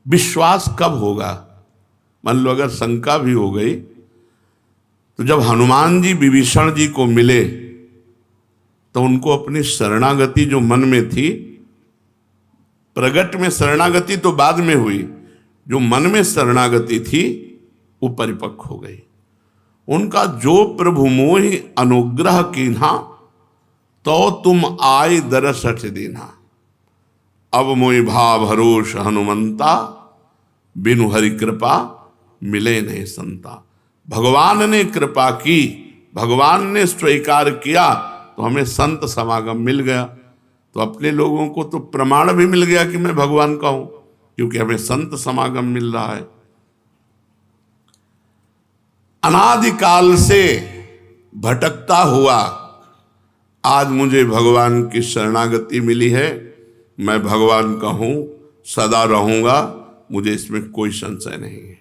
विश्वास कब होगा? मान लो अगर शंका भी हो गई, तो जब हनुमान जी विभीषण जी को मिले तो उनको अपनी शरणागति जो मन में थी, प्रगट में शरणागति तो बाद में हुई, जो मन में शरणागति थी वो परिपक्व हो गई। उनका जो प्रभु मोहि अनुग्रह कीन्हा, तो तुम आय दरस हठ दीन्हा। अब मोहि भाव भरोस हनुमंता, बिनु हरि कृपा मिले नहीं संता। भगवान ने कृपा की, भगवान ने स्वीकार किया, तो हमें संत समागम मिल गया। तो अपने लोगों को तो प्रमाण भी मिल गया कि मैं भगवान का हूं, क्योंकि हमें संत समागम मिल रहा है। अनादिकाल से भटकता हुआ आज मुझे भगवान की शरणागति मिली है। मैं भगवान का हूं, सदा रहूंगा, मुझे इसमें कोई संशय नहीं है।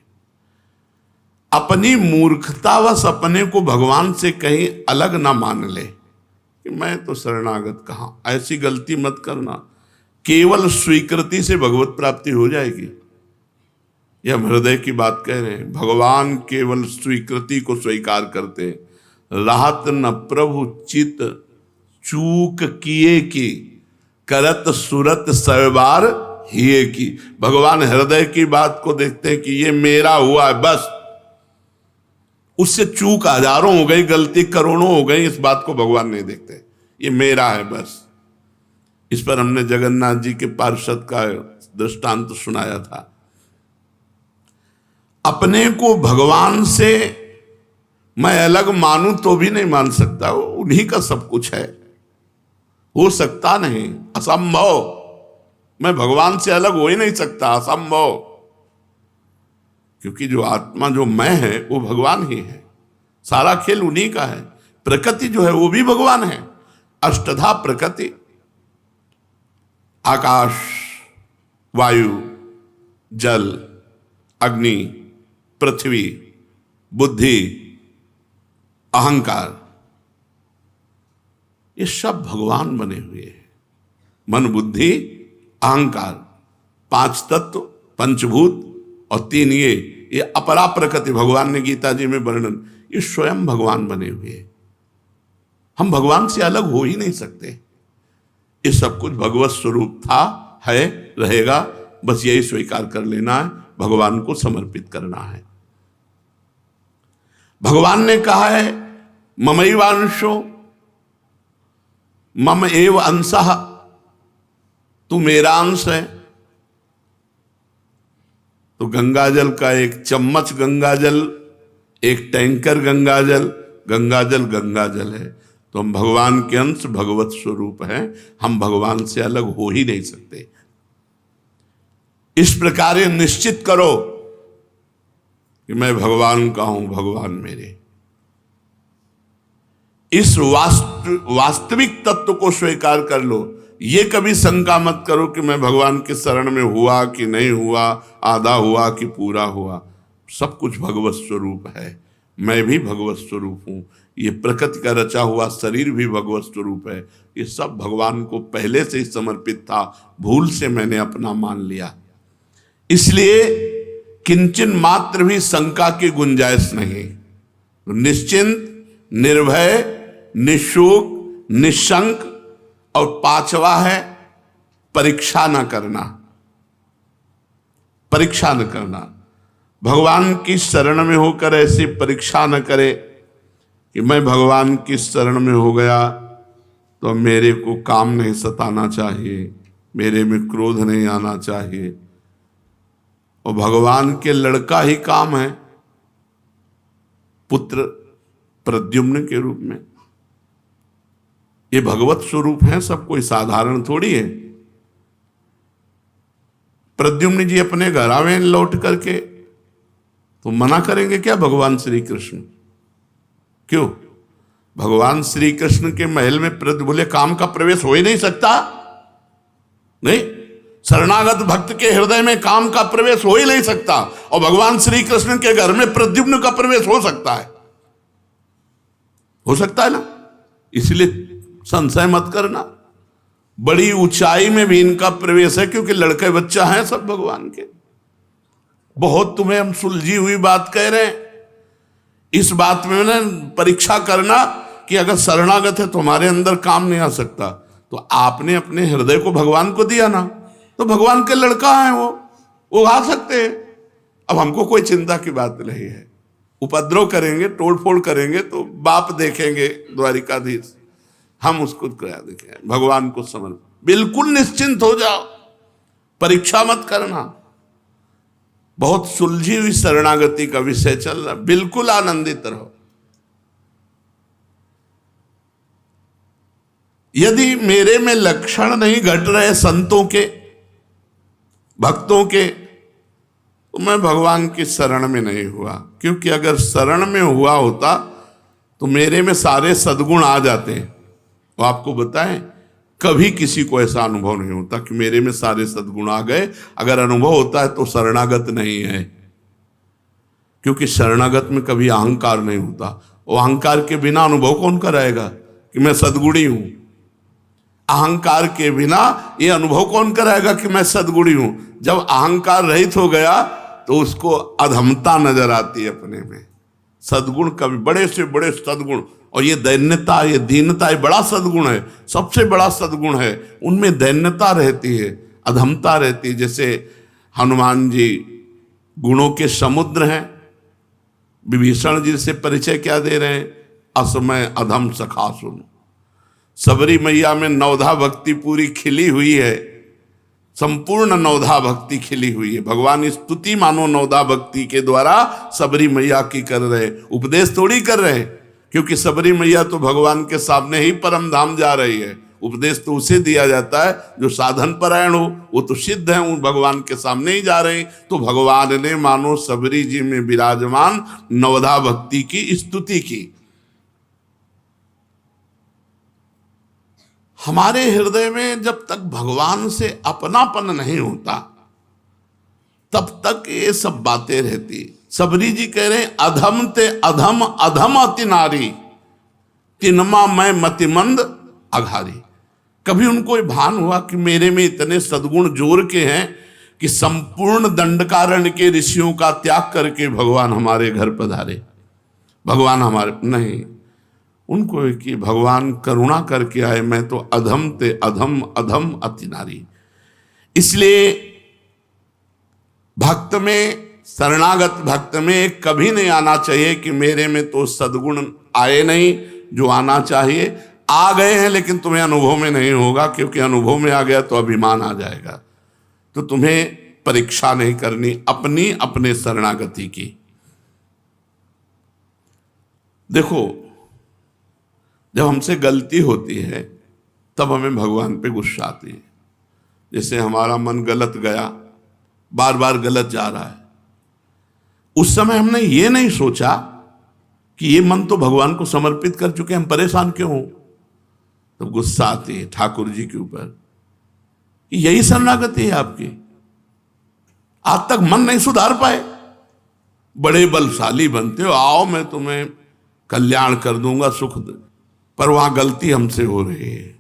अपनी मूर्खतावश अपने को भगवान से कहीं अलग ना मान ले कि मैं तो शरणागत कहां। ऐसी गलती मत करना। केवल स्वीकृति से भगवत प्राप्ति हो जाएगी, यह हम हृदय की बात कह रहे हैं। भगवान केवल स्वीकृति को स्वीकार करते। राहत न प्रभु चित चूक किए की, करत सुरत सैबार हिए की। भगवान हृदय की बात को देखते हैं कि ये मेरा हुआ है, बस। उससे चूक हजारों हो गई, गलती करोड़ों हो गई, इस बात को भगवान नहीं देखते। ये मेरा है बस। इस पर हमने जगन्नाथ जी के पार्षद का दृष्टांत सुनाया था। अपने को भगवान से मैं अलग मानूं तो भी नहीं मान सकता, वो उन्हीं का सब कुछ है, हो सकता नहीं, असंभव। मैं भगवान से अलग हो ही नहीं सकता, असंभव। क्योंकि जो आत्मा, जो मैं है, वो भगवान ही है। सारा खेल उन्हीं का है। प्रकृति जो है वो भी भगवान है। अष्टधा प्रकृति, आकाश, वायु, जल, अग्नि, पृथ्वी, बुद्धि, अहंकार, ये सब भगवान बने हुए हैं। मन, बुद्धि, अहंकार, पांच तत्व, पंचभूत और तीन ये अपरा प्रकृति, भगवान ने गीता जी में वर्णन, ये स्वयं भगवान बने हुए हैं। हम भगवान से अलग हो ही नहीं सकते। ये सब कुछ भगवत स्वरूप था, है, रहेगा। बस यही स्वीकार कर लेना है, भगवान को समर्पित करना है। भगवान ने कहा है ममैवांशो मम एव अंशः, तू मेरा अंश है। तो गंगाजल का एक चम्मच गंगाजल, एक टैंकर गंगाजल, गंगाजल गंगाजल है। तो हम भगवान के अंश, भगवत स्वरूप हैं। हम भगवान से अलग हो ही नहीं सकते। इस प्रकार निश्चित करो कि मैं भगवान का हूं, भगवान मेरे। इस वास्तविक तत्व को स्वीकार कर लो। ये कभी शंका मत करो कि मैं भगवान के शरण में हुआ कि नहीं हुआ, आधा हुआ कि पूरा हुआ। सब कुछ भगवत स्वरूप है। मैं भी भगवत स्वरूप हूं। ये प्रकृति का रचा हुआ शरीर भी भगवत स्वरूप है। ये सब भगवान को पहले से ही समर्पित था, भूल से मैंने अपना मान लिया। इसलिए किंचन मात्र भी शंका की गुंजाइश नहीं। निश्चिंत, निर्भय, निशुक, निशंक। और पांचवा है परीक्षा न करना। परीक्षा न करना, भगवान की शरण में होकर ऐसी परीक्षा न करे कि मैं भगवान की शरण में हो गया तो मेरे को काम नहीं सताना चाहिए, मेरे में क्रोध नहीं आना चाहिए। और भगवान के लड़का ही काम है, पुत्र प्रद्युम्न के रूप में। ये भगवत स्वरूप है, सब कोई साधारण थोड़ी है। प्रद्युम्न जी अपने घर आवे लौट करके तो मना करेंगे क्या भगवान श्री कृष्ण? क्यों? भगवान श्री कृष्ण के महल में बोले काम का प्रवेश हो ही नहीं सकता। नहीं, शरणागत भक्त के हृदय में काम का प्रवेश हो ही नहीं सकता। और भगवान श्री कृष्ण के घर में प्रद्युम्न का प्रवेश हो सकता है, हो सकता है ना। इसलिए संशय मत करना। बड़ी ऊंचाई में भी इनका प्रवेश है, क्योंकि लड़के बच्चा हैं सब भगवान के। बहुत तुम्हें हम सुलझी हुई बात कह रहे हैं, इस बात में ना परीक्षा करना कि अगर शरणागत है तो हमारे अंदर काम नहीं आ सकता। तो आपने अपने हृदय को भगवान को दिया ना, तो भगवान के लड़का है वो आ सकते हैं। अब हमको कोई चिंता की बात नहीं है। उपद्रव करेंगे, तोड़फोड़ करेंगे तो बाप देखेंगे द्वारिकाधीश, हम उसको क्या देखें, भगवान को समर्पित। बिल्कुल निश्चिंत हो जाओ, परीक्षा मत करना। बहुत सुलझी हुई शरणागति का विषय चल रहा, बिल्कुल आनंदित रहो। यदि मेरे में लक्षण नहीं घट रहे संतों के, भक्तों के, तो मैं भगवान की शरण में नहीं हुआ। क्योंकि अगर शरण में हुआ होता तो मेरे में सारे सद्गुण आ जाते हैं। वो आपको बताएं, कभी किसी को ऐसा अनुभव नहीं होता कि मेरे में सारे सद्गुण आ गए। अगर अनुभव होता है तो शरणागत नहीं है, क्योंकि शरणागत में कभी अहंकार नहीं होता। वो अहंकार के बिना अनुभव कौन कराएगा कि मैं सद्गुणी हूं? अहंकार के बिना ये अनुभव कौन कराएगा कि मैं सद्गुणी हूं? जब अहंकार रहित हो गया तो उसको अधमता नजर आती है अपने में। सद्गुण कभी, बड़े से बड़े सद्गुण, और ये दैन्यता, ये दीनता, ये बड़ा सद्गुण है, सबसे बड़ा सद्गुण है। उनमें दैन्यता रहती है, अधमता रहती है। जैसे हनुमान जी गुणों के समुद्र हैं, विभीषण जी से परिचय क्या दे रहे हैं? असमय अधम सखा सुन। सबरी मैया में नवधा भक्ति पूरी खिली हुई है, संपूर्ण नवधा भक्ति खिली हुई है। भगवान स्तुति मानो नवधा भक्ति के द्वारा सबरी मैया की कर रहे, उपदेश थोड़ी कर रहे, क्योंकि सबरी मैया तो भगवान के सामने ही परम धाम जा रही है। उपदेश तो उसे दिया जाता है जो साधन परायण हो, वो तो सिद्ध है, उन भगवान के सामने ही जा रहे हैं। तो भगवान ने मानो सबरी जी में विराजमान नवधा भक्ति की स्तुति की। हमारे हृदय में जब तक भगवान से अपनापन नहीं होता तब तक ये सब बातें रहती। सबरी जी कह रहे हैं, अधम ते अधम अधम अति नारी, तिनमा मैं मतिमंद अघारी। कभी उनको भान हुआ कि मेरे में इतने सद्गुण जोर के हैं कि संपूर्ण दंडकारण्य के ऋषियों का त्याग करके भगवान हमारे घर पधारे? भगवान हमारे नहीं, उनको कि भगवान करुणा करके आए, मैं तो अधम ते अधम अधम अति नारी। इसलिए भक्त में, शरणागत भक्त में कभी नहीं आना चाहिए कि मेरे में तो सद्गुण आए नहीं जो आना चाहिए। आ गए हैं लेकिन तुम्हें अनुभव में नहीं होगा, क्योंकि अनुभव में आ गया तो अभिमान आ जाएगा। तो तुम्हें परीक्षा नहीं करनी अपनी, अपने शरणागति की। देखो, जब हमसे गलती होती है तब हमें भगवान पे गुस्सा आती है। जैसे हमारा मन गलत गया, बार बार गलत जा रहा है, उस समय हमने ये नहीं सोचा कि ये मन तो भगवान को समर्पित कर चुके, हम परेशान क्यों हो? तब गुस्सा आती है ठाकुर जी के ऊपर। यही शरणागति है आपकी। आज तक मन नहीं सुधार पाए, बड़े बलशाली बनते हो, आओ मैं तुम्हें कल्याण कर दूंगा, सुख दे। पर वहां गलती हमसे हो रही है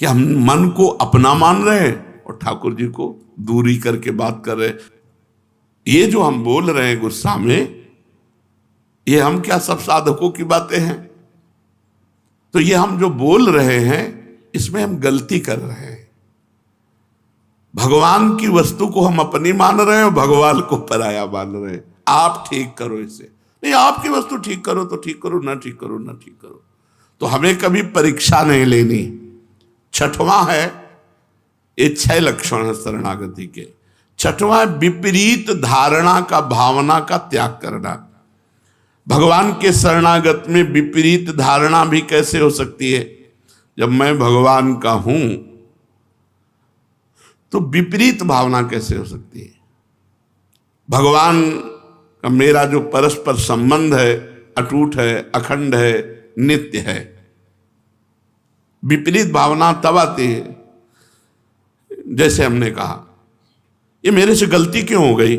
कि हम मन को अपना मान रहे हैं और ठाकुर जी को दूरी करके बात कर रहे। ये जो हम बोल रहे हैं गुस्सा में, ये हम क्या सब साधकों की बातें हैं? तो ये हम जो बोल रहे हैं इसमें हम गलती कर रहे हैं। भगवान की वस्तु को हम अपनी मान रहे हैं और भगवान को पराया मान रहे हैं। आप ठीक करो इसे, नहीं आपकी वस्तु ठीक करो तो ठीक करो, ना ठीक करो ना ठीक करो। तो हमें कभी परीक्षा नहीं लेनी। छठवां है, ये 6 लक्षण है शरणागति के। छठवां विपरीत धारणा का, भावना का त्याग करना। भगवान के शरणागत में विपरीत धारणा भी कैसे हो सकती है? जब मैं भगवान का हूं तो विपरीत भावना कैसे हो सकती है? भगवान का मेरा जो परस्पर संबंध है अटूट है, अखंड है, नित्य है। विपरीत भावना तब आती है जैसे हमने कहा, ये मेरे से गलती क्यों हो गई?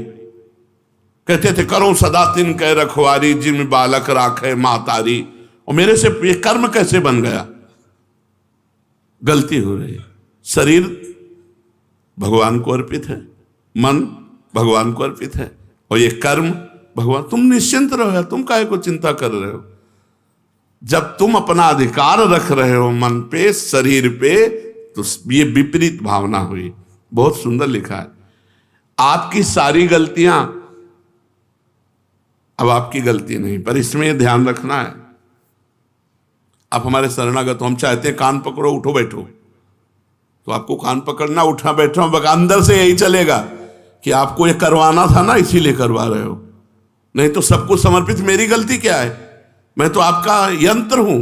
कहते थे करो सदा तिन कह रखवारी, जिम बालक राखे मातारी। और मेरे से ये कर्म कैसे बन गया? गलती हो रही है। शरीर भगवान को अर्पित है, मन भगवान को अर्पित है, और ये कर्म भगवान, तुम निश्चिंत रहो, तुम काहे को चिंता कर रहे हो। जब तुम अपना अधिकार रख रहे हो मन पे, शरीर पे, तो ये विपरीत भावना हुई। बहुत सुंदर लिखा है। आपकी सारी गलतियां अब आपकी गलती नहीं, पर इसमें यह ध्यान रखना है, आप हमारे शरणागत हो, हम चाहते हैं कान पकड़ो उठो बैठो, तो आपको कान पकड़ना उठा बैठना, अंदर से यही चलेगा कि आपको ये करवाना था ना, इसीलिए करवा रहे हो, नहीं तो सबको समर्पित, मेरी गलती क्या है, मैं तो आपका यंत्र हूं।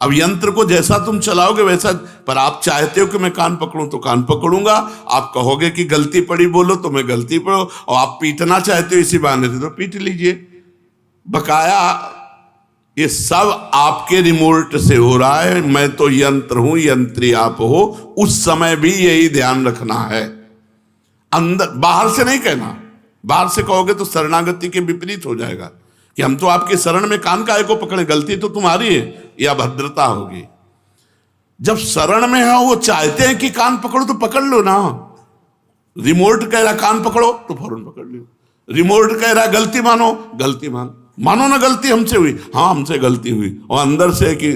अब यंत्र को जैसा तुम चलाओगे वैसा, पर आप चाहते हो कि मैं कान पकड़ूं तो कान पकड़ूंगा, आप कहोगे कि गलती पड़ी बोलो तो मैं गलती पड़ो, और आप पीटना चाहते हो इसी बहाने से तो पीट लीजिए। बकाया ये सब आपके रिमोट से हो रहा है, मैं तो यंत्र हूं, यंत्री आप हो। उस समय भी यही ध्यान रखना है, अंदर, बाहर से नहीं कहना। बाहर से कहोगे तो शरणागति के विपरीत हो जाएगा कि हम तो आपके शरण में कान काहे को पकड़े, गलती तो तुम्हारी है, या भद्रता होगी। जब शरण में है वो चाहते हैं कि कान पकड़ो तो पकड़ लो ना। रिमोट कह रहा कान पकड़ो तो फौरन पकड़ लो, रिमोट कह रहा गलती मानो, गलती मानो ना, गलती हमसे हुई, हाँ हमसे गलती हुई, और अंदर से कि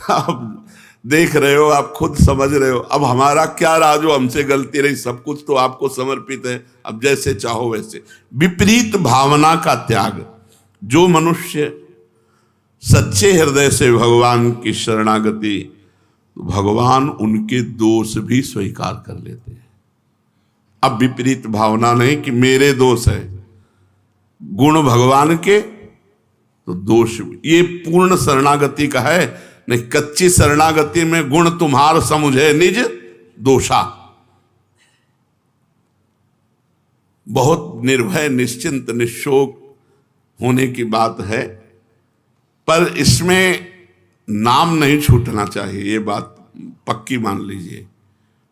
आप देख रहे हो, आप खुद समझ रहे हो, अब हमारा क्या रहा जो हमसे गलती रही, सब कुछ तो आपको समर्पित है, अब जैसे चाहो वैसे। विपरीत भावना का त्याग। जो मनुष्य सच्चे हृदय से भगवान की शरणागति, भगवान उनके दोष भी स्वीकार कर लेते हैं। अब विपरीत भावना नहीं कि मेरे दोष है, गुण भगवान के तो दोष, ये पूर्ण शरणागति का है। नहीं, कच्ची शरणागति में गुण तुम्हार समुझे निज दोषा। बहुत निर्भय, निश्चिंत, निशोक होने की बात है, पर इसमें नाम नहीं छूटना चाहिए, ये बात पक्की मान लीजिए।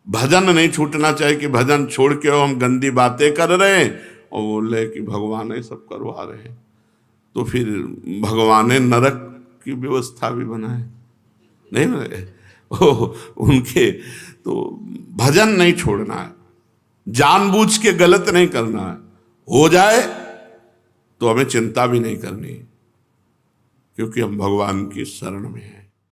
भजन नहीं छूटना चाहिए कि भजन छोड़ के हम गंदी बातें कर रहे हैं और बोले कि भगवान ये सब करवा रहे हैं, तो फिर भगवान ने नरक की व्यवस्था भी बनाए, नहीं बने उनके। तो भजन नहीं छोड़ना है, जानबूझ के गलत नहीं करना है, हो जाए तो हमें चिंता भी नहीं करनी, क्योंकि हम भगवान की शरण में हैं।